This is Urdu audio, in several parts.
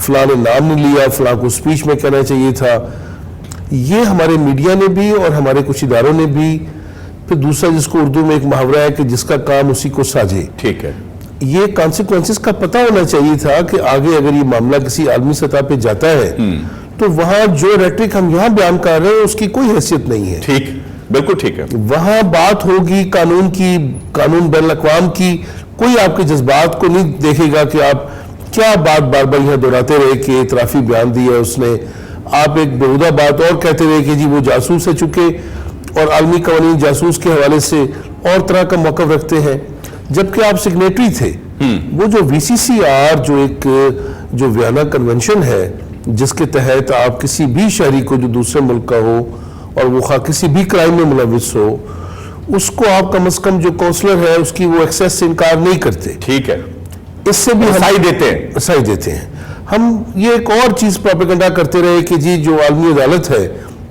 فلاں نے نام نہیں لیا، فلاں کو اسپیچ میں کہنا چاہیے تھا. یہ ہمارے میڈیا نے بھی اور ہمارے کچھ اداروں نے بھی. پھر دوسرا جس کو اردو میں ایک محاورہ ہے کہ جس کا کام اسی کو ساجے، ٹھیک ہے، یہ کانسیکوینسز کا پتہ ہونا چاہیے تھا کہ آگے اگر یہ معاملہ کسی عالمی سطح پہ جاتا ہے تو وہاں جو ریٹرک ہم یہاں بیان کر رہے ہیں اس کی کوئی حیثیت نہیں ہے. ٹھیک، بالکل ٹھیک ہے. وہاں بات ہوگی قانون کی، قانون بین الاقوام کی. کوئی آپ کے جذبات کو نہیں دیکھے گا کہ آپ کیا بات بار بار یہاں دہراتے رہے کہ اعترافی بیان دیا اس نے. آپ ایک بیہودہ بات اور کہتے رہے کہ جی وہ جاسوس ہے، چونکہ اور عالمی قوانین جاسوس کے حوالے سے اور طرح کا موقف رکھتے ہیں، جبکہ آپ سگنیٹری تھے. وہ جو وی سی سی آر جو ایک جو ویانا کنونشن ہے جس کے تحت آپ کسی بھی شہری کو جو دوسرے ملک کا ہو اور وہ خواہ کسی بھی کرائم میں ملوث ہو، اس کو آپ کم از کم جو کونسلر ہے اس کی وہ ایکسیس سے انکار نہیں کرتے. ٹھیک ہے، اس سے بھی صحیح دیتے ہیں، صحیح دیتے ہیں. ہم یہ ایک اور چیز پروپیگنڈا کرتے رہے کہ جی جو عالمی عدالت ہے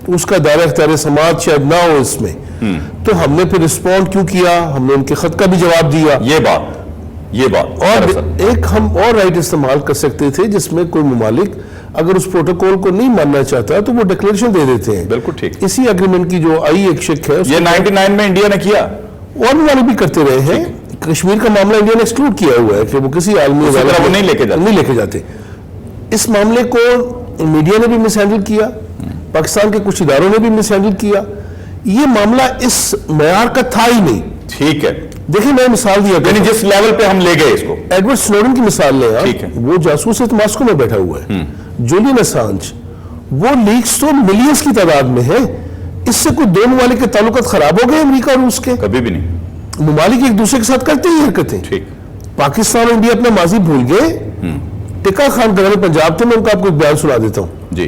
اس کا دائرہ اختیار سماعت شاید نہ ہو اس میں. تو ہم نے پھر رسپونڈ کیوں کیا؟ ہم نے ان کے خط کا بھی جواب دیا. یہ بات اور ایک ہم اور رائٹ استعمال کر سکتے تھے جس میں کوئی ممالک اگر اس پروٹوکول کو نہیں ماننا چاہتا تو وہ ڈکلیریشن دے دیتے ہیں. بالکل ٹھیک. اسی اگریمنٹ کی جو آئی ایک شک ہے یہ 99 میں انڈیا نے کیا، اور بھی والے بھی کرتے رہے ہیں. کشمیر کا معاملہ انڈیا نے ایکسکلوڈ کیا ہوا ہے کہ وہ کسی عالمی عدالت وہ نہیں لے کے جاتے. اس معاملے کو میڈیا نے بھی مس ہینڈل کیا، پاکستان کے کچھ اداروں نے بھی مس ہینڈل کیا. یہ معاملہ اس معیار کا تھا ہی نہیں. ٹھیک ہے، دیکھیں میں مثال دیا یعنی جس لیول پہ ہم لے گئے اس کو، ایڈورڈ سنوڈن کی مثال لیں. ٹھیک ہے، وہ جاسوس ہے تو ماسکو میں بیٹھا ہوا ہے. جولین اسانج، وہ لیکس تو ملینز کی تعداد میں ہے. اس سے کوئی دو ممالک کے تعلقات خراب ہو گئے امریکہ اور روس کے؟ کبھی بھی نہیں. ممالک ایک دوسرے کے ساتھ کرتے ہی حرکتیں. ٹھیک. پاکستان اور انڈیا اپنا ماضی بھول گئے. ٹکا خان گورنر پنجاب تھے، میں ان کا آپ کو ایک بیان سنا دیتا ہوں. جی.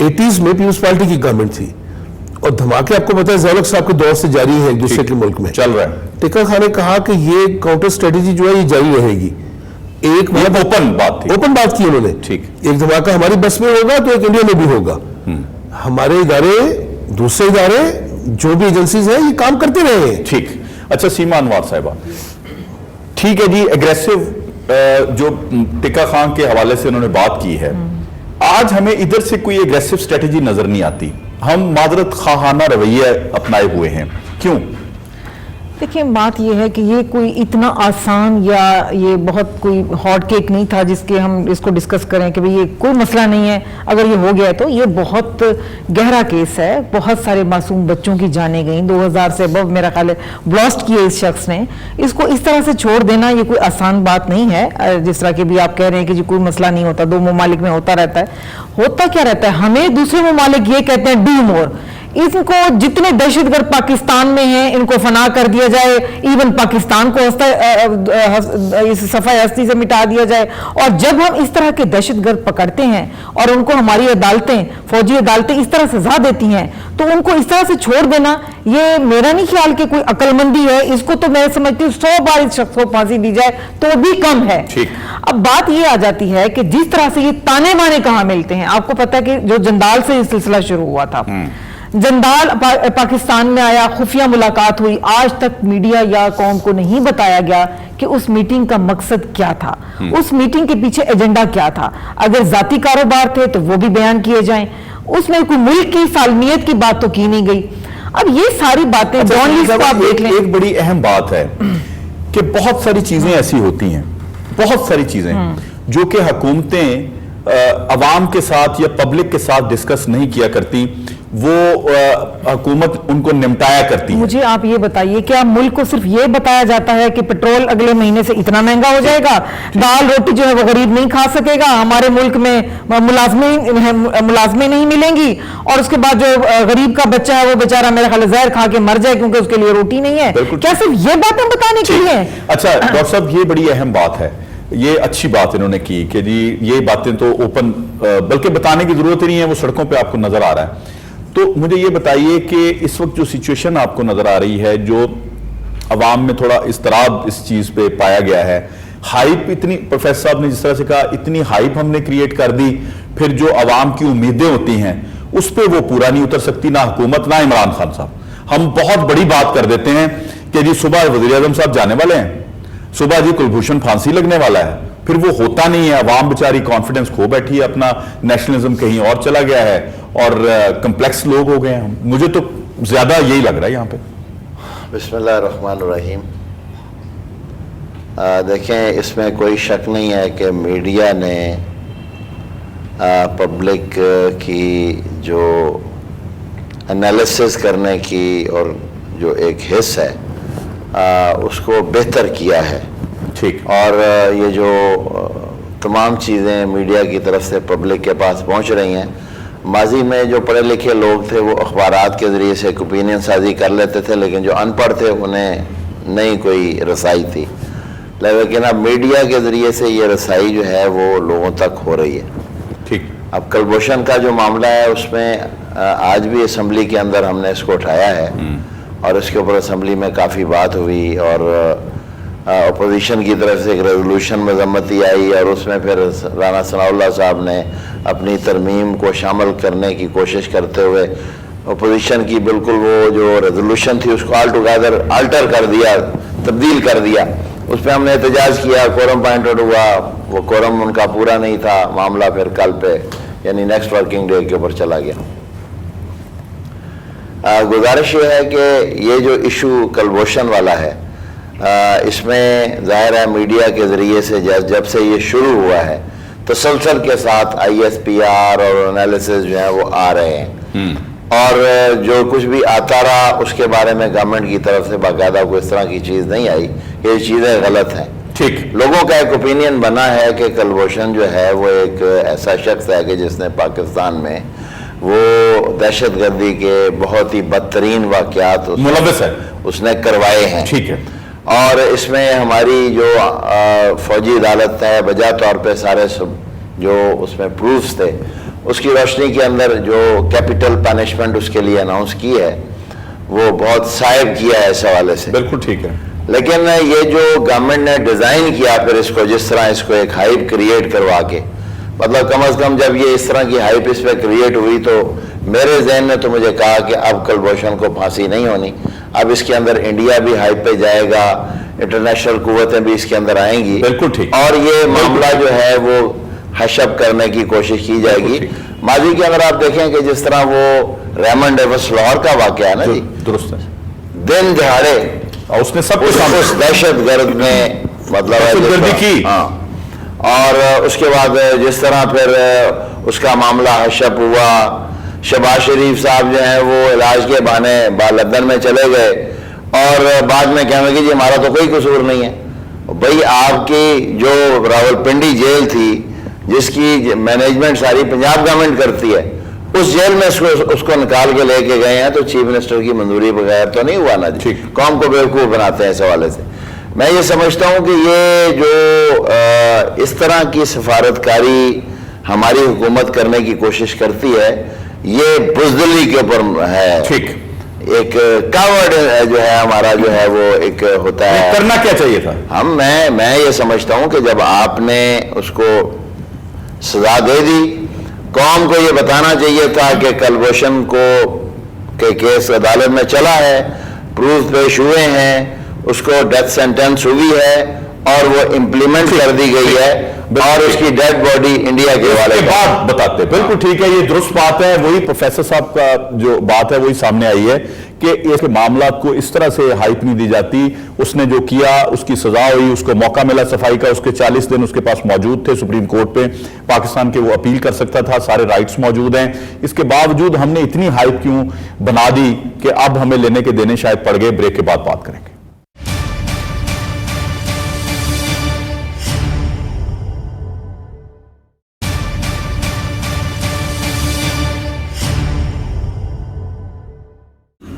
80s میں پیپلز پارٹی کی گورنمنٹ تھی اور دھماکے آپ کو پتا ہے ذیلق صاحب کے دور سے جاری ہیں ایک دوسرے کے ملک میں چل رہا ہے. ٹکا خان نے کہا کہ یہ کاؤنٹر اسٹریٹجی جو ہے یہ جاری رہے گی. ایک اوپن بات تھی، اوپن بات کی انہوں نے. ٹھیک. ایک دھماکہ ہماری بس میں ہوگا تو ایک انڈیا میں بھی ہوگا. ہمارے ادارے، دوسرے ادارے، جو بھی ایجنسیز ہیں یہ کام کرتے رہے ہیں. ٹھیک. اچھا سیما انوار صاحبہ، ٹھیک ہے جی، ایگریسو جو ٹکا خان کے حوالے سے انہوں نے بات کی ہے، آج ہمیں ادھر سے کوئی ایگریسو اسٹریٹجی نظر نہیں آتی. ہم معذرت خواہانہ رویہ اپنائے ہوئے ہیں. کیوں؟ دیکھیں بات یہ ہے کہ یہ کوئی اتنا آسان یا یہ بہت کوئی ہاٹ کیک نہیں تھا جس کے ہم اس کو ڈسکس کریں کہ بھئی یہ کوئی مسئلہ نہیں ہے. اگر یہ ہو گیا ہے تو یہ بہت گہرا کیس ہے. بہت سارے معصوم بچوں کی جانیں گئیں، 2000 سے ابو میرا خیال ہے بلاسٹ کیے اس شخص نے. اس کو اس طرح سے چھوڑ دینا یہ کوئی آسان بات نہیں ہے. جس طرح کہ بھی آپ کہہ رہے ہیں کہ جی کوئی مسئلہ نہیں ہوتا، دو ممالک میں ہوتا رہتا ہے. ہوتا کیا رہتا ہے؟ ہمیں دوسرے ممالک یہ کہتے ہیں ڈو مور. ان کو جتنے دہشت گرد پاکستان میں ہیں ان کو فنا کر دیا جائے، ایون پاکستان کو اس صفحہ ہستی سے مٹا دیا جائے. اور جب ہم اس طرح کے دہشت گرد پکڑتے ہیں اور ان کو ہماری عدالتیں، فوجی عدالتیں اس طرح سزا دیتی ہیں تو ان کو اس طرح سے چھوڑ دینا یہ میرا نہیں خیال کہ کوئی عقل مندی ہے. اس کو تو میں سمجھتی ہوں 100 بار اس شخص کو پھانسی دی جائے تو بھی کم ہے. اب بات یہ آ جاتی ہے کہ جس طرح سے یہ تانے بانے کہاں ملتے ہیں. آپ کو پتا ہے کہ جو جندال سے یہ سلسلہ شروع ہوا تھا، جندال پاکستان میں آیا، خفیہ ملاقات ہوئی. آج تک میڈیا یا قوم کو نہیں بتایا گیا کہ اس میٹنگ کا مقصد کیا تھا، اس میٹنگ کے پیچھے ایجنڈا کیا تھا. اگر ذاتی کاروبار تھے تو وہ بھی بیان کیے جائیں. اس میں کوئی ملک کی سالمیت کی بات تو کی نہیں گئی. اب یہ ساری باتیں ایک بڑی اہم بات ہے کہ بہت ساری چیزیں ایسی ہوتی ہیں، بہت ساری چیزیں جو کہ حکومتیں عوام کے ساتھ یا پبلک کے ساتھ ڈسکس نہیں کیا کرتی، وہ حکومت ان کو نمٹایا کرتی ہے. مجھے آپ یہ بتائیے کیا ملک کو صرف یہ بتایا جاتا ہے کہ پیٹرول اگلے مہینے سے اتنا مہنگا ہو جائے گا، دال روٹی جو ہے وہ غریب نہیں کھا سکے گا، ہمارے ملک میں ملازمیں نہیں ملیں گی، اور اس کے بعد جو غریب کا بچہ ہے وہ بیچارہ میرا خیال زہر کھا کے مر جائے کیونکہ اس کے لیے روٹی نہیں ہے؟ کیا صرف یہ باتیں بتانے کے لیے؟ اچھا ڈاکٹر صاحب، یہ بڑی اہم بات ہے، یہ اچھی بات انہوں نے کی کہ جی یہ باتیں تو اوپن، بلکہ بتانے کی ضرورت نہیں ہے، وہ سڑکوں پہ آپ کو نظر آ رہا ہے. تو مجھے یہ بتائیے کہ اس وقت جو سچویشن آپ کو نظر آ رہی ہے، جو عوام میں تھوڑا اضطراب اس چیز پہ پایا گیا ہے، ہائپ اتنی، پروفیسر صاحب نے جس طرح سے کہا اتنی ہائپ ہم نے کریٹ کر دی، پھر جو عوام کی امیدیں ہوتی ہیں اس پہ وہ پورا نہیں اتر سکتی، نہ حکومت نہ عمران خان صاحب. ہم بہت بڑی بات کر دیتے ہیں کہ جی صبح وزیر اعظم صاحب جانے والے ہیں، صبح جی کلبھوشن پھانسی لگنے والا ہے، پھر وہ ہوتا نہیں ہے, عوام بیچاری کانفیڈنس کھو بیٹھی ہے, اپنا نیشنلزم کہیں اور چلا گیا ہے اور کمپلیکس لوگ ہو گئے ہیں. مجھے تو زیادہ یہی لگ رہا ہے یہاں پہ. بسم اللہ الرحمن الرحیم. دیکھیں, اس میں کوئی شک نہیں ہے کہ میڈیا نے پبلک کی جو انالیسس کرنے کی اور جو ایک حص ہے اس کو بہتر کیا ہے. ٹھیک. اور یہ جو تمام چیزیں میڈیا کی طرف سے پبلک کے پاس پہنچ رہی ہیں, ماضی میں جو پڑھے لکھے لوگ تھے وہ اخبارات کے ذریعے سے ایک اوپینین سازی کر لیتے تھے, لیکن جو ان پڑھ تھے انہیں نہیں کوئی رسائی تھی. لیکن اب میڈیا کے ذریعے سے یہ رسائی جو ہے وہ لوگوں تک ہو رہی ہے. ٹھیک. اب کلبھوشن کا جو معاملہ ہے اس میں آج بھی اسمبلی کے اندر ہم نے اس کو اٹھایا ہے اور اس کے اوپر اسمبلی میں کافی بات ہوئی اور اپوزیشن کی طرف سے ایک ریزولوشن مذمتی آئی اور اس میں پھر رانا ثناء اللہ صاحب نے اپنی ترمیم کو شامل کرنے کی کوشش کرتے ہوئے اپوزیشن کی بالکل وہ جو ریزولوشن تھی اس کو آل ٹوگیدر آلٹر کر دیا, تبدیل کر دیا. اس پہ ہم نے احتجاج کیا, کورم پوائنٹ آؤٹ ہوا, وہ کورم ان کا پورا نہیں تھا. معاملہ پھر کل پہ یعنی نیکسٹ ورکنگ ڈے کے اوپر چلا گیا. گزارش یہ ہے کہ یہ جو ایشو کلبھوشن والا ہے اس میں ظاہر ہے میڈیا کے ذریعے سے جب سے یہ شروع ہوا ہے تسلسل کے ساتھ ISPR اور انالیسز جو ہیں وہ آ رہے ہیں اور جو کچھ بھی آتا رہا اس کے بارے میں گورنمنٹ کی طرف سے باقاعدہ کوئی اس طرح کی چیز نہیں آئی. یہ چیزیں غلط ہیں. ٹھیک. لوگوں کا ایک اوپینین بنا ہے کہ کلبھوشن جو ہے وہ ایک ایسا شخص ہے کہ جس نے پاکستان میں وہ دہشت گردی کے بہت ہی بدترین واقعات ملوث ہے, اس نے کروائے ہیں. ٹھیک ہے. اور اس میں ہماری جو فوجی عدالت ہے بجا طور پہ سارے جو اس میں پروفز تھے اس کی روشنی کے اندر جو کیپٹل پنشمنٹ اس کے لیے اناؤنس کی ہے وہ بہت صائب کیا ہے اس حوالے سے. بالکل ٹھیک ہے. لیکن یہ جو گورنمنٹ نے ڈیزائن کیا پھر اس کو جس طرح اس کو ایک ہائپ کریٹ کروا کے, مطلب کم از کم جب یہ اس طرح کی ہائپ اس پہ کریٹ ہوئی تو میرے ذہن نے تو مجھے کہا کہ اب کلبھوشن کو پھانسی نہیں ہونی, اب اس کے اندر انڈیا بھی ہائپ پہ جائے گا, انٹرنیشنل قوتیں بھی اس کے اندر آئیں گی. بالکل ٹھیک. اور یہ معاملہ جو ہے وہ حشب کرنے کی کوشش کی جائے گی. ماضی کے اندر آپ دیکھیں کہ جس طرح وہ ریمنڈ ڈیوس لاہور کا واقعہ ہے نا جی, درست ہے, دن دہاڑے اور اس نے سب اس دہشت گرد نے مطلب کی. ہاں, اور اس کے بعد جس طرح پھر اس کا معاملہ حشب ہوا, شہباز شریف صاحب جو ہیں وہ علاج کے بہانے لندن میں چلے گئے اور بعد میں کہنے لگے جی ہمارا تو کوئی قصور نہیں ہے. بھائی آپ کی جو راولپنڈی جیل تھی جس کی مینجمنٹ ساری پنجاب گورنمنٹ کرتی ہے, اس جیل میں اس کو نکال کے لے کے گئے ہیں تو چیف منسٹر کی منظوری بغیر تو نہیں ہوا نا جی. قوم کو بیوقوف بناتے ہیں اس حوالے سے. میں یہ سمجھتا ہوں کہ یہ جو اس طرح کی سفارتکاری ہماری حکومت کرنے کی کوشش کرتی ہے یہ بزدلی کے اوپر ہے. ٹھیک. ایک کاورڈ جو ہے ہمارا جو ہے وہ ایک ہوتا ہے. کرنا کیا چاہیے تھا؟ میں یہ سمجھتا ہوں کہ جب آپ نے اس کو سزا دے دی, قوم کو یہ بتانا چاہیے تھا کہ کلبھوشن کو کہ کیس عدالت میں چلا ہے, پروف پیش ہوئے ہیں, اس کو ڈیتھ سینٹنس ہوئی ہے اور وہ امپلیمنٹ کر دی گئی ہے اور اس کی ڈیڈ باڈی انڈیا کے حوالے بات بتاتے. بالکل ٹھیک ہے, یہ درست بات ہے. وہی پروفیسر صاحب کا جو بات ہے وہی سامنے آئی ہے کہ اس معاملات کو اس طرح سے ہائپ نہیں دی جاتی. اس نے جو کیا اس کی سزا ہوئی, اس کو موقع ملا صفائی کا, اس کے 40 دن اس کے پاس موجود تھے سپریم کورٹ پہ پاکستان کے, وہ اپیل کر سکتا تھا, سارے رائٹس موجود ہیں. اس کے باوجود ہم نے اتنی ہائپ کیوں بنا دی کہ اب ہمیں لینے کے دینے شاید پڑ گئے. بریک کے بعد بات کریں گے.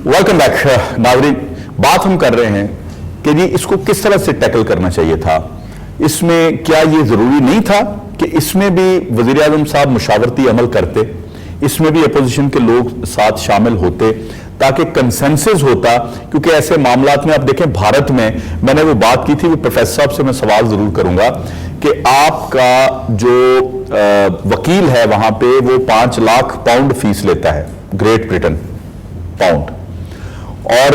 Welcome back. ناظرین, بات ہم کر رہے ہیں کہ جی اس کو کس طرح سے ٹیکل کرنا چاہیے تھا. اس میں کیا یہ ضروری نہیں تھا کہ اس میں بھی وزیر اعظم صاحب مشاورتی عمل کرتے, اس میں بھی اپوزیشن کے لوگ ساتھ شامل ہوتے تاکہ کنسنسس ہوتا. کیونکہ ایسے معاملات میں آپ دیکھیں بھارت میں نے وہ بات کی تھی, وہ پروفیسر صاحب سے میں سوال ضرور کروں گا کہ آپ کا جو وکیل ہے وہاں پہ وہ 5 لاکھ پاؤنڈ فیس لیتا ہے, گریٹ برٹن پاؤنڈ, اور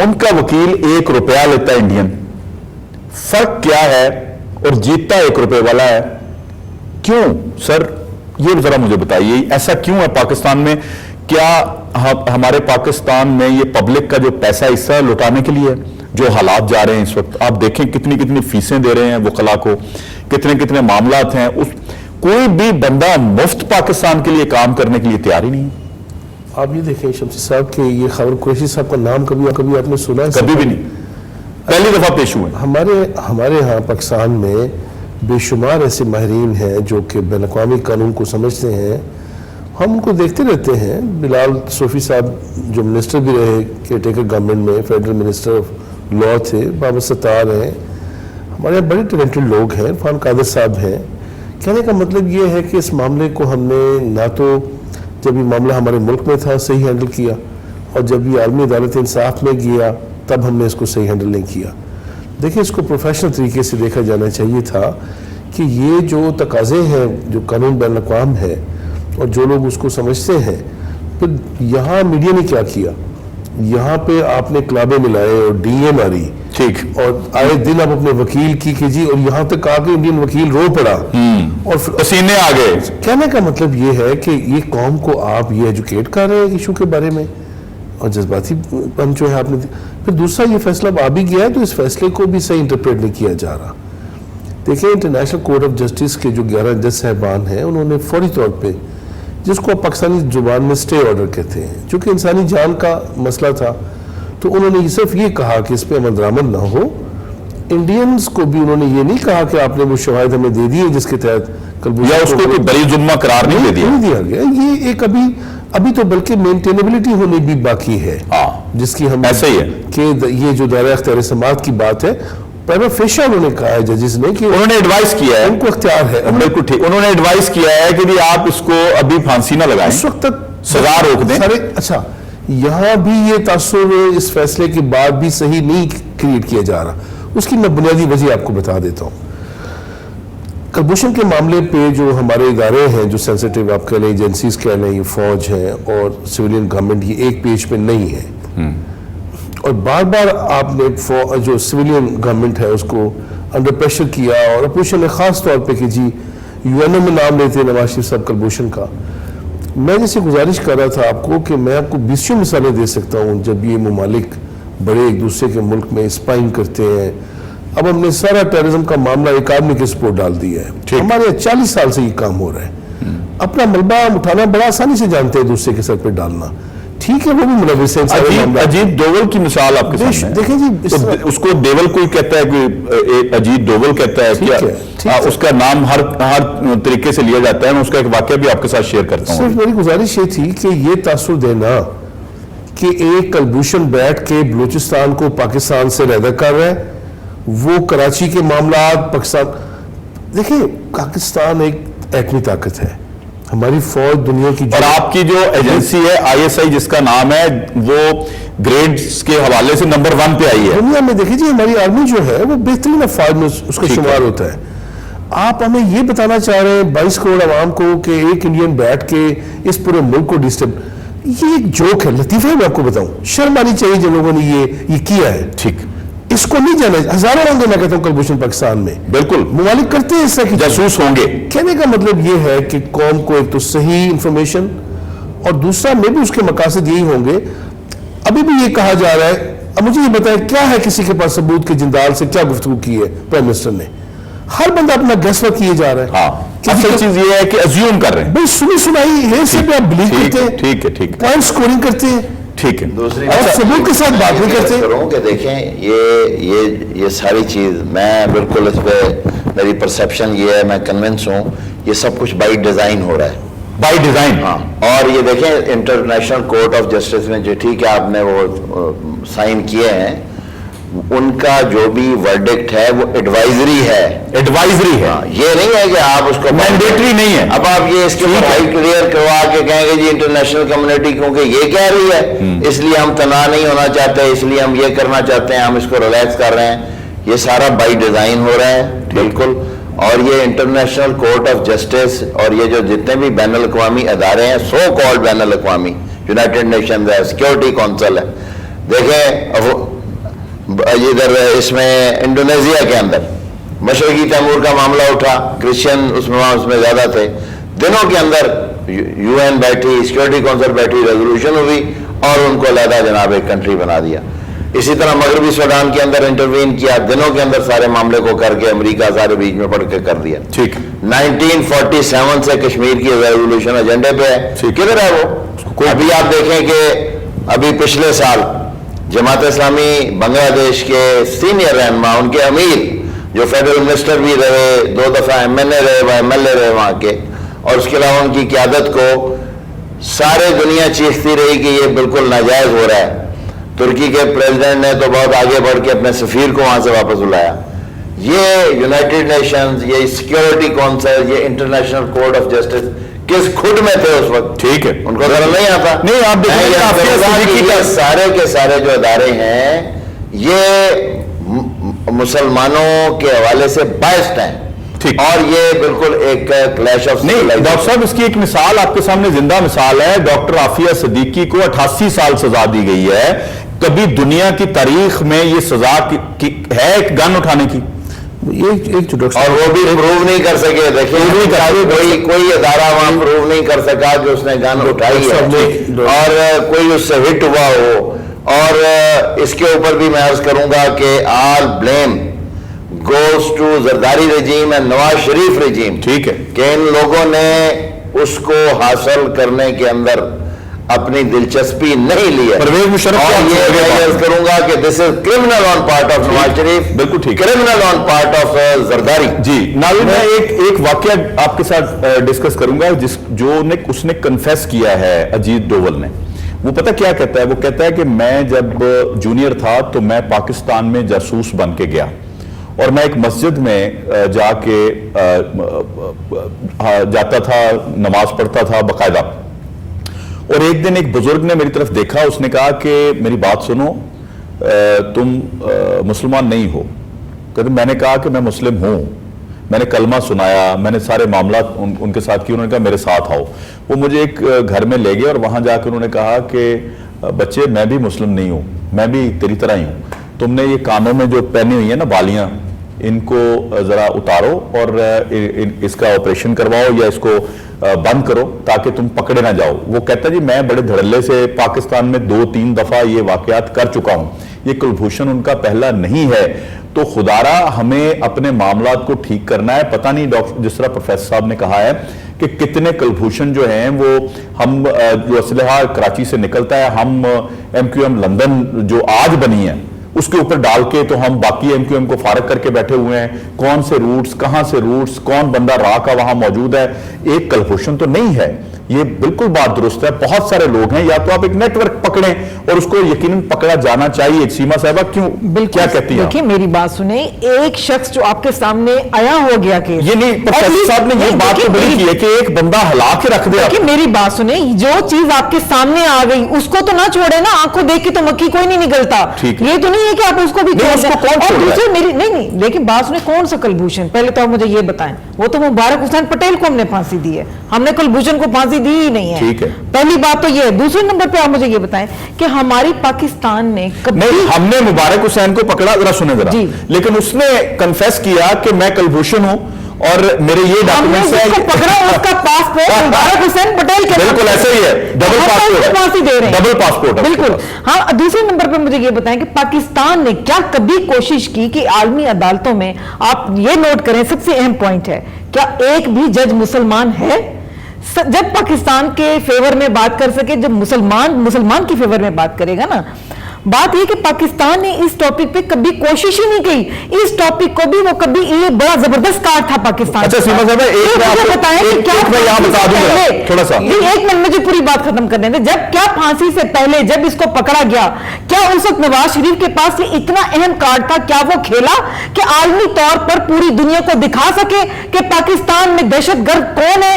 ان کا وکیل 1 روپیہ لیتا ہے انڈین. فرق کیا ہے اور جیتتا 1 روپے والا ہے. کیوں سر یہ ذرا مجھے بتائیے ایسا کیوں ہے پاکستان میں؟ کیا ہمارے پاکستان میں یہ پبلک کا جو پیسہ حصہ لوٹانے کے لیے جو حالات جا رہے ہیں اس وقت آپ دیکھیں کتنی کتنی فیسیں دے رہے ہیں وکلا کو, کتنے کتنے معاملات ہیں, کوئی بھی بندہ مفت پاکستان کے لیے کام کرنے کے لیے تیار ہی نہیں ہے. آپ یہ دیکھیں شمسی صاحب کہ یہ خبر قریشی صاحب کا نام کبھی آپ نے سنا ہے؟ کبھی بھی نہیں, پہلی دفعہ پیش ہوئے. ہمارے ہاں پاکستان میں بے شمار ایسے ماہرین ہیں جو کہ بین الاقوامی قانون کو سمجھتے ہیں. ہم ان کو دیکھتے رہتے ہیں. بلال صوفی صاحب جو منسٹر بھی رہے کیئر ٹیکر گورنمنٹ میں, فیڈرل منسٹر آف لا تھے. بابا ستار ہیں, ہمارے یہاں بڑے ٹیلنٹڈ لوگ ہیں. عرفان قادر صاحب ہیں. کہنے کا مطلب یہ ہے کہ اس معاملے کو ہم نے نہ تو جب یہ معاملہ ہمارے ملک میں تھا صحیح ہینڈل کیا, اور جب یہ عالمی عدالت انصاف میں گیا تب ہم نے اس کو صحیح ہینڈل نہیں کیا. دیکھیں اس کو پروفیشنل طریقے سے دیکھا جانا چاہیے تھا کہ یہ جو تقاضے ہیں جو قانون بین الاقوام ہے اور جو لوگ اس کو سمجھتے ہیں, پھر یہاں میڈیا نے کیا کیا, یہاں پہ آپ نے کلابیں ملائے اور ڈی اے ماری, ٹھیک, اور آئے دن آپ اپنے وکیل کی کہ جی, اور یہاں تک آ کے انڈین وکیل رو پڑا اور پسینے آ گئے. کہنے کا مطلب یہ ہے کہ یہ قوم کو آپ یہ ایجوکیٹ کر رہے ہیں ایشو کے بارے میں, اور جذباتی پن جو ہے آپ نے. پھر دوسرا یہ فیصلہ اب آ بھی گیا ہے تو اس فیصلے کو بھی صحیح انٹرپریٹ نہیں کیا جا رہا. دیکھیں انٹرنیشنل کورٹ آف جسٹس کے جو 11 جج صاحبان ہیں انہوں نے فوری طور پہ, جس کو پاکستانی زبان میں اسٹے آرڈر کہتے ہیں, چونکہ انسانی جان کا مسئلہ تھا, تو انہوں نے صرف یہ کہا کہ اس پہ عمل درآمد نہ ہو. انڈینز کو بھی انہوں نے یہ نہیں کہا کہ آپ نے وہ شواہد ہمیں دے دیے جس کے تحت یا اس کو کوئی بری ذمہ قرار نہیں دیا گیا. یہ ایک ابھی تو بلکہ مینٹینیبلٹی ہونے بھی باقی ہے, جس کی ہم ایسا ہی ہے کہ یہ جو دائرہ اختیار سماعت کی بات ہے, پہلے فیشا انہوں نے کہا ہے ججز نے کہ انہوں نے ایڈوائز کیا ہے, ان کو اختیار ہے. بالکل ٹھیک, انہوں نے ایڈوائز کیا ہے کہ بھی آپ اس کو ابھی پھانسی نہ لگائیں, اس وقت تک سزا روک دیں. اچھا, یہاں بھی یہ تاثر اس فیصلے کے بعد بھی صحیح نہیں کریٹ کیا جا رہا. اس کی میں بنیادی وجہ آپ کو بتا دیتا ہوں. کلبھوشن کے معاملے پہ جو ہمارے ادارے ہیں جو سینسیٹیو آپ کہہ لیں, ایجنسیز کہہ لیں, یہ فوج ہے اور سویلین گورنمنٹ, یہ ایک پیج پہ نہیں ہے. اور بار بار آپ نے جو سویلین گورنمنٹ ہے اس کو انڈر پریشر کیا, اور اپوزیشن نے خاص طور پہ کہ جی یو این او میں نام لیتے نواز شریف صاحب کلبھوشن کا. میں جیسے گزارش کر رہا تھا آپ کو کہ میں آپ کو 20 مثالیں دے سکتا ہوں جب یہ ممالک بڑے ایک دوسرے کے ملک میں اسپائنگ کرتے ہیں. اب ہم نے سارا ٹیررزم کا معاملہ ایک آدمی کے سپورٹ ڈال دیا ہے. ہمارے 40 سال سے یہ کام ہو رہا ہے. اپنا ملبہ اٹھانا بڑا آسانی سے جانتے ہیں, دوسرے کے سر پہ ڈالنا. ٹھیک ہے, وہ بھی ملوث ہے. اجیت دوول کی مثال آپ کے سامنے دیکھیں جی, اس کو دیول کوئی کہتا ہے کہ اجیت دوول کہتا ہے, کیا اس کا نام ہر طریقے سے لیا جاتا ہے. میں اس کا ایک واقعہ بھی آپ کے ساتھ شیئر کرتا ہوں. صرف میری گزارش یہ تھی کہ یہ تاثر دینا کہ ایک کلبھوشن بیٹھ کے بلوچستان کو پاکستان سے علیحدہ کر رہا ہے, وہ کراچی کے معاملات پاکستان. دیکھیں پاکستان ایک ایٹمی طاقت ہے, ہماری فوج دنیا کی, اور آپ کی جو ایجنسی ہے ISI جس کا نام ہے وہ گریڈز کے حوالے سے نمبر 1 پہ آئی ہے دنیا میں. دیکھیں جی ہماری آرمی جو ہے وہ بہترین افواج میں اس کا شمار ہوتا ہے. آپ ہمیں یہ بتانا چاہ رہے ہیں 22 کروڑ عوام کو کہ ایک انڈین بیٹھ کے اس پورے ملک کو ڈسٹرب, یہ ایک جوک ہے, لطیفہ ہے. میں آپ کو بتاؤں, شرم آنی چاہیے جن لوگوں نے یہ کیا ہے. ٹھیک, اس کو نہیں جانا, ہزاروں ہوں گے میں کہتا ہوں کلبھوشن پاکستان میں, بالکل ممالک کرتے ہیں اس طرح کی جاسوس ہوں گے. کہنے کا مطلب یہ ہے کہ قوم کو ایک تو صحیح انفارمیشن, اور دوسرا میں بھی اس کے مقاصد یہی ہوں گے. ابھی بھی یہ کہا جا رہا ہے, اب مجھے یہ بتائیں کیا ہے کسی کے پاس ثبوت کے جندال سے کیا گفتگو کی ہے پرائم منسٹر نے؟ ہر بندہ اپنا گیس ورک کیے جا رہا ہے. ہاں, اصل چیز یہ ہے کہ ازیوم کر رہے ہیں, بھائی سنائی ہے سے پہ آپ بلیو کرتے ہیں, ٹھیک ہے, ٹھیک پوائنٹ سکورنگ کرتے ہیں, ٹھیک ہے. دوسری اور ثبوت کے ساتھ بات نہیں کرتے. کہ دیکھیں یہ ساری چیز, میں بالکل اس پہ میری پرسیپشن یہ ہے, میں کنونس ہوں یہ سب کچھ بائی ڈیزائن ہو رہا ہے. بائی ڈیزائن, ہاں. اور یہ دیکھیں انٹرنیشنل کورٹ آف جسٹس میں جو ٹھیک ہے آپ نے وہ سائن کیے ہیں, ان کا جو بھی ورڈکٹ ہے وہ ایڈوائزری ہے. ایڈوائزری ہے, یہ نہیں ہے کہ آپ اس کو مینڈیٹری نہیں ہے. اب آپ یہ اس کے اوپر کلیئر کروا کے کہیں گے جی انٹرنیشنل کمیونٹی کیونکہ یہ کہہ رہی ہے اس لیے ہم تناع نہیں ہونا چاہتے, اس لیے ہم یہ کرنا چاہتے ہیں, ہم اس کو ریلیکس کر رہے ہیں. یہ سارا بائی ڈیزائن ہو رہا ہے بالکل. اور یہ انٹرنیشنل کورٹ آف جسٹس اور یہ جو جتنے بھی بین الاقوامی ادارے ہیں, سو کالڈ بین الاقوامی, یونائٹڈ نیشنز ہے, سیکورٹی کونسل ہے, دیکھیں ادھر اس میں انڈونیشیا کے اندر مشرقی تیمور کا معاملہ اٹھا, کرسچن اس میں زیادہ تھے, دنوں کے اندر یو این بیٹھی, سیکورٹی کونسل بیٹھی, ریزولوشن ہوئی اور ان کو علیحدہ جناب ایک کنٹری بنا دیا. اسی طرح مغربی سوڈان کے اندر انٹروین کیا, دنوں کے اندر سارے معاملے کو کر کے امریکہ سارے بیچ میں پڑ کے کر دیا. ٹھیک, 1947 سے کشمیر کی ریزولوشن ایجنڈے پہ ہے, کدھر ہے وہ؟ ابھی آپ دیکھیں کہ ابھی پچھلے سال جماعت اسلامی بنگلہ دیش کے سینئر رہنما, ان کے امیر جو فیڈرل منسٹر بھی رہے, 2 دفعہ MNA رہے, MLA رہے وہاں کے, اور اس کے علاوہ ان کی قیادت کو سارے دنیا چیختی رہی کہ یہ بالکل ناجائز ہو رہا ہے. ترکی کے پریزیڈنٹ نے تو بہت آگے بڑھ کے اپنے سفیر کو وہاں سے واپس بلایا. یہ یونائٹڈ نیشنز, یہ سیکورٹی کونسل, یہ انٹرنیشنل کورٹ آف جسٹس کس کھڈ میں تھے اس وقت؟ ٹھیک ہے, ان کو ذرا نہیں آتا. نہیں, آپ دیکھیں سارے کے سارے جو ادارے ہیں یہ مسلمانوں کے حوالے سے بائسڈ ہیں, اور یہ بالکل ایک کلیش آف. نہیں ڈاکٹر صاحب, اس کی ایک مثال آپ کے سامنے زندہ مثال ہے. ڈاکٹر عافیہ صدیقی کو 88 سال سزا دی گئی ہے. کبھی دنیا کی تاریخ میں یہ سزا ہے ایک گن اٹھانے کی؟ اور وہ بھی پروو نہیں کر سکے. دیکھیں, کوئی ادارہ وہاں پروو نہیں کر سکا کہ اس نے گن اٹھائی ہے اور کوئی اس سے ہٹ ہوا ہو. اور اس کے اوپر بھی میں عرض کروں گا کہ all blame goes to Zardari regime and Nawaz Sharif regime. ٹھیک ہے, کہ ان لوگوں نے اس کو حاصل کرنے کے اندر اپنی دلچسپی نہیں لی ہے. پرویز مشرف, اور یہ میں عرض کروں گا کہ this is criminal on part of Nawaz Sharif, بالکل ٹھیک, criminal on part of Zardari. جی ناظرین, میں ایک واقعہ آپ کے ساتھ ڈسکس کروں گا اس نے کنفیس کیا ہے اجیت ڈوول نے. وہ پتہ کیا کہتا ہے؟ وہ کہتا ہے کہ میں جب جونیئر تھا تو میں پاکستان میں جاسوس بن کے گیا, اور میں ایک مسجد میں جا کے جاتا تھا, نماز پڑھتا تھا باقاعدہ. اور ایک دن ایک بزرگ نے میری طرف دیکھا, اس نے کہا کہ میری بات سنو, تم مسلمان نہیں ہو. کہتے میں نے کہا کہ میں مسلم ہوں, میں نے کلمہ سنایا, میں نے سارے معاملات ان کے ساتھ کیے. انہوں نے کہا میرے ساتھ آؤ. وہ مجھے ایک گھر میں لے گئے اور وہاں جا کے انہوں نے کہا کہ بچے میں بھی مسلم نہیں ہوں, میں بھی تیری طرح ہی ہوں. تم نے یہ کانوں میں جو پہنی ہوئی ہیں نا بالیاں, ان کو ذرا اتارو اور اس کا آپریشن کرواؤ یا اس کو بند کرو تاکہ تم پکڑے نہ جاؤ. وہ کہتا جی میں بڑے دھڑلے سے پاکستان میں 2-3 دفعہ یہ واقعات کر چکا ہوں, یہ کلبھوشن ان کا پہلا نہیں ہے. تو خدارا ہمیں اپنے معاملات کو ٹھیک کرنا ہے. پتہ نہیں ڈاکٹر, جس طرح پروفیسر صاحب نے کہا ہے کہ کتنے کلبھوشن جو ہیں وہ ہم جو اسلحہ کراچی سے نکلتا ہے, ہم MQM لندن جو آج بنی ہے اس کے اوپر ڈال کے تو ہم باقی MQM کو فارغ کر کے بیٹھے ہوئے ہیں. کون سے روٹس, کہاں سے روٹس, کون بندہ راہ کا وہاں موجود ہے, ایک کلبھوشن تو نہیں ہے. یہ بالکل بات درست ہے, بہت سارے لوگ ہیں. یا تو آپ ایک نیٹ ورک پکڑیں اور اس کو یقیناً پکڑا جانا چاہیے. سیما صاحبہ کیوں, کیا کہتی ہیں؟ دیکھیں میری بات سنیں, ایک شخص جو آپ کے سامنے آیا ہو گیا کہ یہ نہیں, پروفیسر صاحب نے یہ بات تو بڑی کی ہے کہ ایک بندہ ہلا کے رکھ دے. دیکھیں میری بات سنیں, جو چیز آپ کے سامنے آ گئی اس کو تو نہ چھوڑے نا. آنکھوں دیکھ کے تو مکھی کوئی نہیں نکلتا. یہ تو نہیں ہے کہ آپ اس کو بھی چھوڑ دیں. اور دوسرے میری نہیں, لیکن بات سنیں, کون سا کلبھوشن, پہلے تو آپ مجھے یہ بتائیں. وہ تو مبارک حسین پٹیل کو ہم نے پھانسی دی ہے, ہم نے کلبھوشن کو پھانسی دی ہی نہیں ہے. پہلی بات تو یہ ہے. دوسرے نمبر پہ آپ مجھے یہ بتائیں کہ ہماری پاکستان نے نہیں, ہم نے مبارک حسین کو پکڑا, ذرا سنیں ذرا, لیکن اس نے کنفیس کیا کہ میں کلبھوشن ہوں اور میرے یہ ڈاکومنٹس ہیں. ہم نے پکڑا, اس کا پاسپورٹ مبارک حسین پٹیل کے بالکل ایسا ہی ہے, ڈبل پاسپورٹ, پھانسی دے رہے ہیں, ڈبل پاسپورٹ. بالکل. ہاں, دوسرے نمبر پہ مجھے یہ بتائیں کہ پاکستان نے کیا کبھی کوشش کی کہ عالمی عدالتوں میں, آپ یہ نوٹ کریں, سب سے اہم پوائنٹ ہے, کیا ایک بھی جج مسلمان ہے جب پاکستان کے فیور میں بات کر سکے؟ جب مسلمان کی فیور میں بات کرے گا نا. بات یہ کہ پاکستان نے اس ٹاپک پہ کبھی کوشش ہی نہیں کی. اس ٹاپک کو بھی وہ کبھی, یہ بڑا زبردست کار تھا پاکستان. اچھا سیما صاحب, ایک بتائیں کہ کیا میں یہاں بتا دوں گا تھوڑا سا, ایک منٹ مجھے پوری بات ختم کرنے دیں. جب کیا پھانسی سے پہلے جب اس کو پکڑا گیا, کیا اس وقت نواز شریف کے پاس یہ اتنا اہم کارڈ تھا, کیا وہ کھیلا کہ عالمی طور پر پوری دنیا کو دکھا سکے کہ پاکستان میں دہشت گرد کون ہے,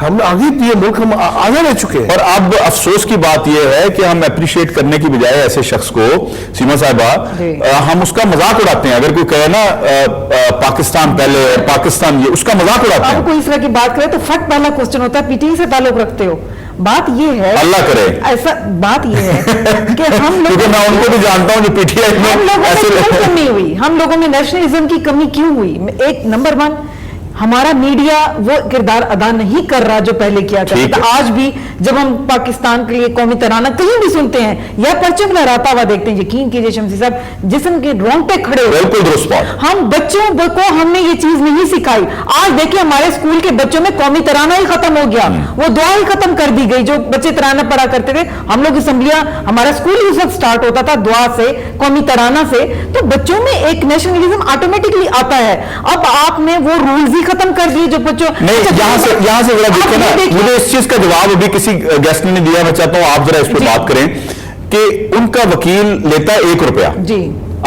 ہم آگے یہ ملک ہم آگے رہ چکے ہیں. اور اب افسوس کی بات یہ ہے کہ ہم اپریشیٹ کرنے کی بجائے ایسے شخص کو سیما صاحبہ ہم اس کا مذاق اڑاتے ہیں. اگر کوئی کہے نا پاکستان پہلے پاکستان یہ, اس کا مذاق اڑاتے ہیں. آپ کوئی اس طرح کی بات کرے تو فٹ پہلا کوسچن ہوتا ہے پی ٹی آئی سے تعلق رکھتے ہو. بات یہ ہے, اللہ کرے ایسا بات یہ ہے کہ ہم لوگ, کیونکہ میں ان کو بھی جانتا ہوں جو پی ٹی آئی میں ہم لوگوں ایسے میں کیوں کمی ہوئی, ہم لوگوں میں نیشنلزم کی کمی کیوں ہوئی. ایک نمبر 1, ہمارا میڈیا وہ کردار ادا نہیں کر رہا جو پہلے کیا کرتا تھا. آج بھی جب ہم پاکستان کے لیے قومی ترانہ کہیں بھی سنتے ہیں یا پرچم لہراتا ہوا دیکھتے ہیں, یقین کیجئے شمسی صاحب جسم کے رونگٹے کھڑے ہوتے ہیں. بالکل درست بات. ہم بچوں کو ہم نے یہ چیز نہیں سکھائی. آج دیکھیں ہمارے اسکول کے بچوں میں قومی ترانہ ہی ختم ہو گیا, وہ دعا ہی ختم کر دی گئی. جو بچے ترانہ پڑھا کرتے تھے, ہم لوگ اسمبلیاں, ہمارا اسکول ہی اس وقت سٹارٹ ہوتا تھا دعا سے, قومی ترانہ سے. تو بچوں میں ایک نیشنلزم آٹومیٹکلی آتا ہے. اب آپ نے وہ رولز ہی ختم کر دیے جو بچوں نہیں. یہاں سے ذرا دیکھیں نا, مجھے اس چیز کا جواب ابھی کسی گیسٹ نے دیا, میں چاہتا ہوں آپ ذرا اس پہ بات کریں کہ ان کا وکیل لیتا ہے 1 روپیہ, جی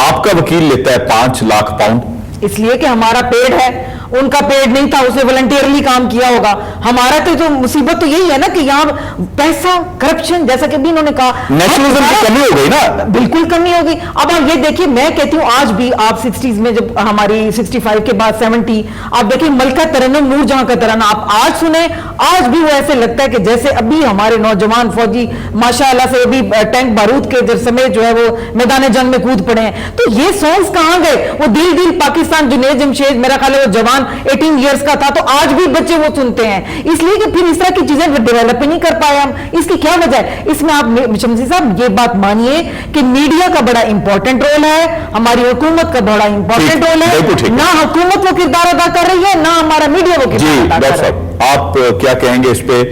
آپ کا وکیل لیتا ہے 5 لاکھ پاؤنڈ. اس لیے کہ ہمارا پیڈ ہے, ان کا پیڈ نہیں تھا, اسے والنٹیئرلی کام کیا ہوگا. ہمارا تو مصیبت تو یہی ہے نا کہ یہاں پیسہ, کرپشن, جیسا کہ بھی انہوں نے کہا, نیشنلزم کی کمی ہو گئی نا. بالکل کمی ہوگی. اب آپ یہ دیکھیے, میں کہتی ہوں آج بھی آپ 60s میں جب ہماری 65 کے بعد 70, آپ دیکھیں ملکہ ترنم, نور جہاں کا ترانہ آپ آج سنیں, آج بھی وہ ایسے لگتا ہے کہ جیسے ابھی ہمارے نوجوان فوجی ماشاءاللہ سے ابھی ٹینک بارود کے سمیت جو ہے وہ میدان جنگ میں کود پڑے ہیں. تو یہ سانگز کہاں گئے؟ وہ دل دل پاکستان, جنید جمشید, میرا خیال ہے وہ جوان 18 ایئرس کا تھا, تو آج بھی بچے وہ سنتے ہیں. اس لیے کہ پھر اس طرح کی چیزیں ڈیولپ ہی نہیں کر پائے ہم. اس کی کیا وجہ ہے؟ اس میں آپ شمسی صاحب یہ بات مانیے کہ میڈیا کا بڑا امپورٹنٹ رول ہے, ہماری حکومت کا بڑا امپورٹنٹ رول ہے. نہ حکومت وہ کردار ادا کر رہی ہے, نہ ہمارا میڈیا وہ کردار ادا کر رہا ہے. آپ کیا کہیں گے اس پہ؟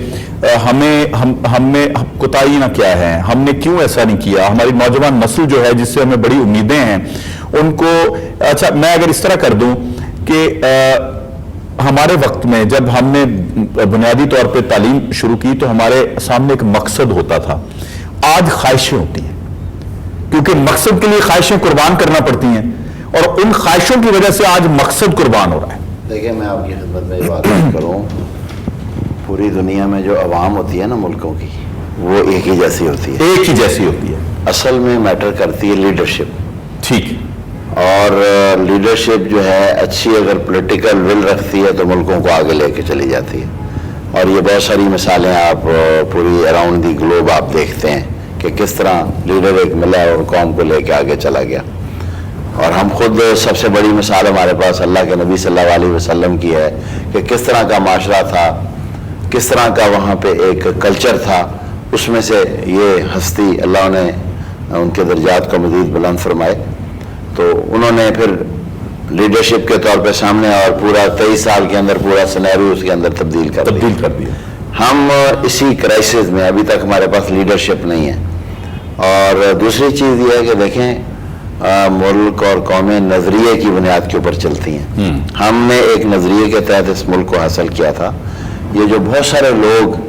ہم میں کوتاہیاں کیا ہے, ہم نے کیوں ایسا نہیں کیا؟ ہماری نوجوان نسل جو ہے جس سے ہمیں بڑی امیدیں ہیں ان کو, اچھا میں اگر اس طرح کر دوں کہ ہمارے وقت میں جب ہم نے بنیادی طور پہ تعلیم شروع کی تو ہمارے سامنے ایک مقصد ہوتا تھا. آج خواہشیں ہوتی ہیں, کیونکہ مقصد کے لیے خواہشیں قربان کرنا پڑتی ہیں, اور ان خواہشوں کی وجہ سے آج مقصد قربان ہو رہا ہے. دیکھیں میں آپ کی خدمت میں یہ بات کروں, پوری دنیا میں جو عوام ہوتی ہے نا ملکوں کی, وہ ایک ہی جیسی ہوتی ہے. ایک ہی جیسی ہوتی ہے. اصل میں میٹر کرتی ہے لیڈرشپ. ٹھیک. اور لیڈرشپ جو ہے اچھی اگر پولیٹیکل ول رکھتی ہے تو ملکوں کو آگے لے کے چلی جاتی ہے. اور یہ بہت ساری مثالیں آپ پوری اراؤنڈ دی گلوب آپ دیکھتے ہیں کہ کس طرح لیڈر ایک ملا اور قوم کو لے کے آگے چلا گیا. اور ہم خود سب سے بڑی مثال ہمارے پاس اللہ کے نبی صلی اللہ علیہ وسلم کی ہے کہ کس طرح کا معاشرہ تھا, کس طرح کا وہاں پہ ایک کلچر تھا. اس میں سے یہ ہستی اللہ نے ان کے درجات کو مزید بلند فرمائے, تو انہوں نے پھر لیڈرشپ کے طور پہ سامنے اور پورا 23 سال کے اندر پورا سینیریو اس کے اندر تبدیل کر دیا. ہم اسی کرائسس میں ابھی تک ہمارے پاس لیڈرشپ نہیں ہے. اور دوسری چیز یہ ہے کہ دیکھیں ملک اور قومیں نظریے کی بنیاد کے اوپر چلتی ہیں. ہم نے ایک نظریے کے تحت اس ملک کو حاصل کیا تھا. یہ جو بہت سارے لوگ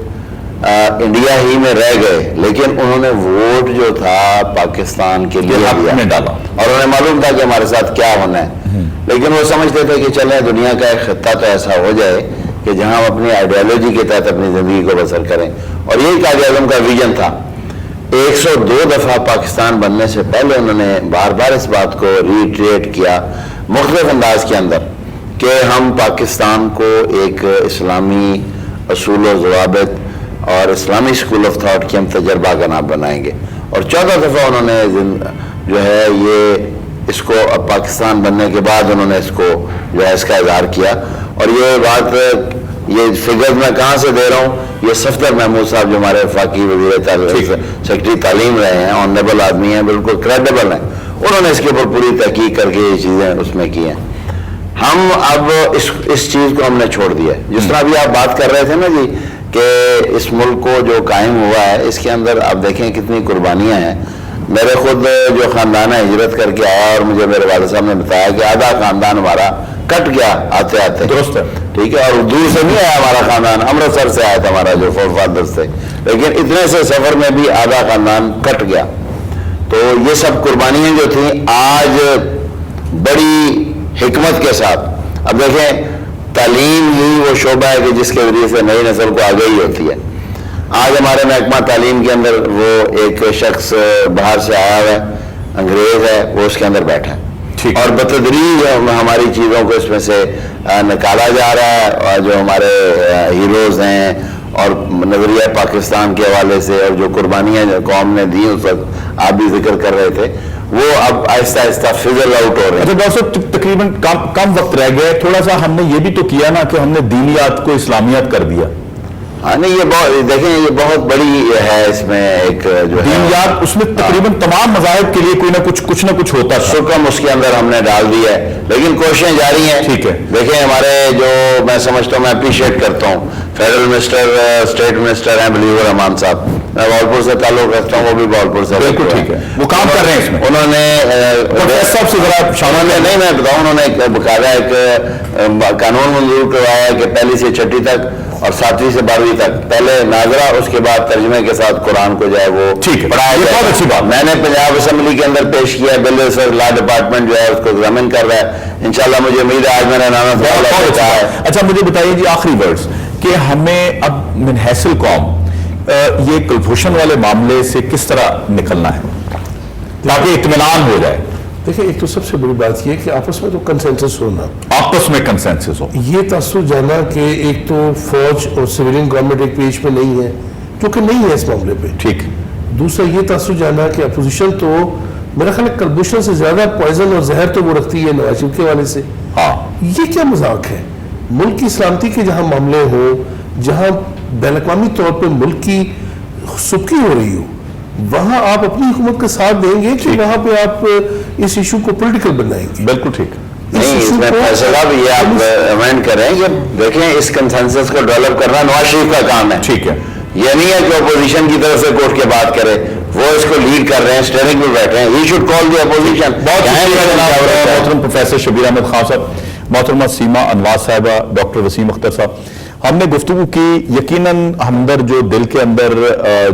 انڈیا ہی میں رہ گئے لیکن انہوں نے ووٹ جو تھا پاکستان کے لیے ڈالا, اور انہیں معلوم تھا کہ ہمارے ساتھ کیا ہونا ہے, لیکن وہ سمجھتے تھے کہ چلیں دنیا کا ایک خطہ تو ایسا ہو جائے کہ جہاں ہم اپنی آئیڈیالوجی کے تحت اپنی زندگی کو بسر کریں. اور یہی قائد اعظم کا ویژن تھا. 102 دفعہ پاکستان بننے سے پہلے انہوں نے بار بار اس بات کو ریٹریٹ کیا مختلف انداز کے اندر کہ ہم پاکستان کو ایک اسلامی اصول و ضوابط اور اسلامی اسکول آف تھاٹ کی ہم تجربہ کا نام بنائیں گے. اور 14 دفعہ انہوں نے جو ہے یہ اس کو اب پاکستان بننے کے بعد انہوں نے اس کو جو ہے اس کا اظہار کیا. اور یہ بات یہ فگر میں کہاں سے دے رہا ہوں, یہ صفدر محمود صاحب جو ہمارے وفاقی وزیر سیکرٹری تعلیم رہے ہیں, آنریبل آدمی ہیں, بالکل کریڈیبل ہیں, انہوں نے اس کے اوپر پوری تحقیق کر کے یہ چیزیں اس میں کی ہیں. ہم اب اس چیز کو ہم نے چھوڑ دیا ہے. جس طرح ابھی آپ بات کر رہے تھے نا جی کہ اس ملک کو جو قائم ہوا ہے اس کے اندر آپ دیکھیں کتنی قربانیاں ہیں. میرے خود جو خاندان ہے ہجرت کر کے آیا, اور مجھے میرے والد صاحب نے بتایا کہ آدھا خاندان ہمارا کٹ گیا آتے آتے. درست ہے, ٹھیک ہے. اور دور سے نہیں آیا ہمارا خاندان, امرتسر سے آیا تھا ہمارا جو فور فادرز تھے, لیکن اتنے سے سفر میں بھی آدھا خاندان کٹ گیا. تو یہ سب قربانیاں جو تھیں آج بڑی حکمت کے ساتھ, اب دیکھیں تعلیم ہی وہ شعبہ ہے کہ جس کے ذریعے سے نئی نسل کو آگاہی ہوتی ہے. آج ہمارے محکمہ تعلیم کے اندر وہ ایک شخص باہر سے آیا ہوا ہے, انگریز ہے, وہ اس کے اندر بیٹھا ہے, اور بتدریج ہماری چیزوں کو اس میں سے نکالا جا رہا ہے. اور جو ہمارے ہیروز ہیں اور نظریہ پاکستان کے حوالے سے اور جو قربانیاں قوم نے دی اس وقت آپ بھی ذکر کر رہے تھے, وہ اب آہستہ آہستہ فزل آؤٹ ہو رہے ہیں. اچھا ڈاکٹر صاحب, تقریباً کم وقت رہ گیا ہے, تھوڑا سا ہم نے یہ بھی تو کیا نا کہ ہم نے دینیات کو اسلامیات کر دیا. ہاں نہیں, یہ بہت دیکھیں, یہ بہت بڑی ہے اس میں ایک جو ہے دینیات, اس میں تقریباً تمام مذاہب کے لیے کوئی نہ کچھ ہوتا تھا. سکم اس کے اندر ہم نے ڈال دیا ہے, لیکن کوششیں جاری ہیں. ٹھیک ہے. دیکھیں ہمارے جو میں سمجھتا ہوں, میں اپریشیٹ کرتا ہوں فیڈرل منسٹر, اسٹیٹ منسٹر ہیں بلیور رحمان صاحب, میں باولپور سے تعلق رکھتا ہوں, وہ بھی باولپور سے. بالکل ٹھیک ہے, وہ کام کر رہے ہیں اس میں. انہوں نے صاحب سے ذرا شامل ہے, نہیں میں بتاؤں, انہوں نے ایک باقاعدہ ایک قانون منظور کروایا کہ 1 سے 6 تک اور 7ویں سے 12ویں تک پہلے ناظرہ, اس کے بعد ترجمے کے ساتھ قرآن کو جو ہے وہ پڑھایا جائے. بہت اچھی بات. میں نے پنجاب اسمبلی کے اندر پیش کیا بل, سر لا ڈپارٹمنٹ جو ہے اس کو ایگزامن کر رہا ہے. انشاءاللہ مجھے امید ہے آج میرا نام بہت ہے. اچھا مجھے بتائیے جی آخری ورڈز کہ ہمیں اب من حیث القوم یہ کلبھوشن والے معاملے سے کس طرح نکلنا ہے تاکہ اطمینان ہو جائے. دیکھیں, ایک تو سب سے بڑی بات یہ کہ آپس میں تو کنسنسس ہونا, آپس میں کنسنسس ہو. یہ تاثر جانا کہ ایک تو فوج اور سویلین گورنمنٹ ایک پیج پہ نہیں ہے, کیونکہ نہیں ہے اس معاملے پہ. ٹھیک. دوسرا یہ تاثر جانا کہ اپوزیشن تو میرا خیال ہے کلبھوشن سے زیادہ پوائزن اور زہر تو وہ رکھتی ہے نواز شریف کے والے سے. ہاں, یہ کیا مذاق ہے؟ ملک کی سلامتی کے جہاں معاملے ہوں, جہاں بین الاقوامی طور پہ ملک کی سبکی ہو رہی ہو, وہاں آپ اپنی حکومت کا ساتھ دیں گے کہ وہاں پہ آپ اس ایشو کو پولیٹیکل بنائیں گے؟ بالکل ٹھیک. نہیں, اس میں فیصلہ بھی یہ آپ امینڈ کر رہے ہیں کہ دیکھیں اس کنسنسس کو ڈیولپ کرنا نواز شریف کا کام ہے. ٹھیک ہے. یہ نہیں ہے کہ اپوزیشن کی طرف سے کوٹ کے بات کرے, وہ اس کو لیڈ کر رہے ہیں, اسٹیئرنگ پہ بیٹھے ہیں. He should call the opposition. محترم پروفیسر شبیر احمد خان صاحب, محترمہ سیما انواز صاحبہ, ڈاکٹر وسیم اختر صاحب, ہم نے گفتگو کی. یقیناً اندر جو دل کے اندر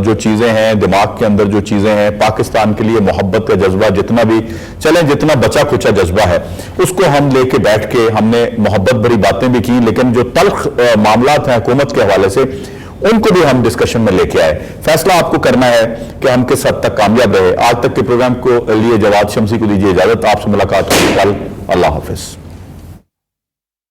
جو چیزیں ہیں, دماغ کے اندر جو چیزیں ہیں, پاکستان کے لیے محبت کا جذبہ جتنا بھی چلیں, جتنا بچا کچا جذبہ ہے, اس کو ہم لے کے بیٹھ کے ہم نے محبت بھری باتیں بھی کی, لیکن جو تلخ معاملات ہیں حکومت کے حوالے سے ان کو بھی ہم ڈسکشن میں لے کے آئے. فیصلہ آپ کو کرنا ہے کہ ہم کس حد تک کامیاب رہے. آج تک کے پروگرام کو لیے جواد شمسی کو دیجیے اجازت. آپ سے ملاقات ہوگی کل. اللہ حافظ.